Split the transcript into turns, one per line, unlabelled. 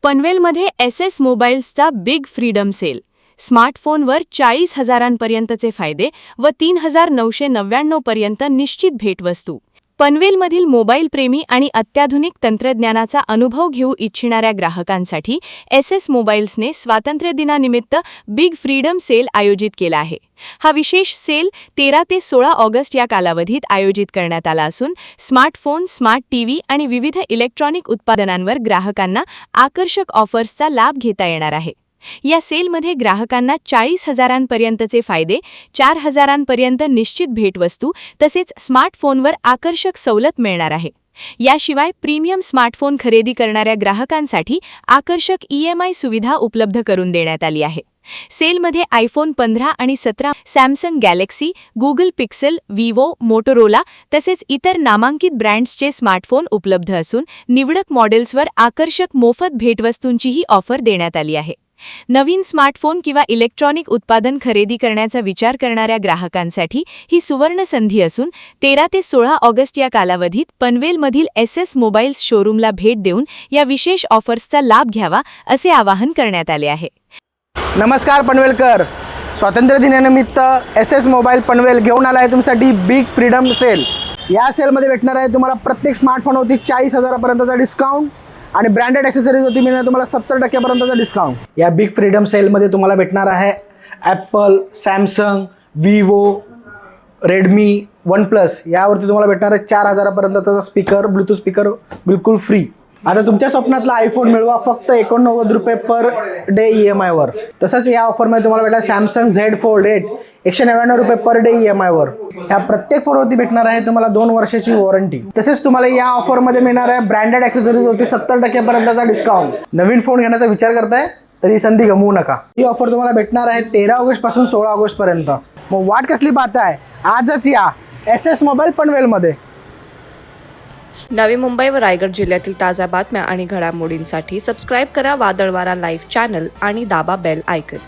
पनवेलमध्ये SS मोबाईल्सचा big freedom sale. स्मार्टफोनवर 40,000पर्यंतचे फायदे व 3,999 पर्यंत निश्चित भेटवस्तू. पनवेलमधील मोबाईल प्रेमी आणि अत्याधुनिक तंत्रज्ञानाचा अनुभव घेऊ इच्छिणाऱ्या ग्राहकांसाठी SS मोबाईल्सने स्वातंत्र्यदिनानिमित्त बिग फ्रीडम सेल आयोजित केला आहे. हा विशेष सेल 13 ते 16 ऑगस्ट या कालावधीत आयोजित करण्यात आला असून स्मार्टफोन, स्मार्ट टीव्ही आणि विविध इलेक्ट्रॉनिक उत्पादनांवर ग्राहकांना आकर्षक ऑफर्सचा लाभ घेता येणार आहे. या सेलमध्ये ग्राहकांना 40,000पर्यंतचे फायदे, 4,000पर्यंत निश्चित भेटवस्तू तसेच स्मार्टफोनवर आकर्षक सवलत मिळणार आहे. याशिवाय प्रीमियम स्मार्टफोन खरेदी करणाऱ्या ग्राहकांसाठी आकर्षक EMI सुविधा उपलब्ध करून देण्यात आली आहे. सेलमध्ये iPhone 15 आणि 17, Samsung Galaxy, Google pixel, Vivo, Motorola तसेच इतर नामांकित ब्रँड्सचे स्मार्टफोन उपलब्ध असून निवडक मॉडेल्सवर आकर्षक मोफत भेटवस्तूंचीही ऑफर देण्यात आली आहे. नवीन स्मार्टफोन किंवा इलेक्ट्रॉनिक उत्पादन खरेदी करण्याचा विचार करणाऱ्या ग्राहकांसाठी ही सुवर्ण संधी असून 13 ते 16 ऑगस्ट या कालावधीत पनवेलमधील SS मोबाईल्स शोरूमला भेट देऊन या विशेष ऑफर्सचा लाभ घ्यावा असे आवाहन करण्यात आले आहे.
नमस्कार पनवेलकर, स्वातंत्र्य दिनानिमित्त SS मोबाईल पनवेल घेऊन आला आहे तुमच्यासाठी बिग फ्रीडम सेल. या सेलमध्ये भेटणार आहे तुम्हाला प्रत्येक स्मार्टफोनवरती 40,000पर्यंतचा डिस्काउंट आणि ब्रँडेड ॲक्सेसरीज होती मिळणार तुम्हाला 70% डिस्काउंट. या बिग फ्रीडम सेलमध्ये तुम्हाला भेटणार आहे Apple, Samsung, Vivo, Redmi, OnePlus यावरती तुम्हाला भेटणार आहे 4,000पर्यंतचा स्पीकर, ब्लूटूथ स्पीकर बिलकुल फ्री. आता तुमच्या स्वप्नातला आयफोन मिळवा फक्त 89 रुपये पर डे EMI वर. तसंच या ऑफरमध्ये तुम्हाला भेटणार सॅमसंग Z Fold 8 199 रुपये पर डे EMI वर. ह्या प्रत्येक फोनवरती भेटणार आहे तुम्हाला 2 वर्षाची वॉरंटी. तसेच तुम्हाला या ऑफरमध्ये मिळणार आहे ब्रँडेड ॲक्सेसरीज होती 70%पर्यंतचा डिस्काउंट. नवीन फोन घेण्याचा विचार करताय तर ही संधी गमवू नका. ही ऑफर तुम्हाला भेटणार आहे 13 ऑगस्ट पासून 16 ऑगस्ट पर्यंत. मग वाट कसली पाहताय, आजच या SS मोबाईल पनवेलमध्ये.
नवी मुंबई व रायगड जिल्ह्यातील ताज्या बातम्या आणि घडामोडींसाठी सबस्क्राईब करा वादळवारा लाईव्ह चॅनल आणि दाबा बेल आयकॉन.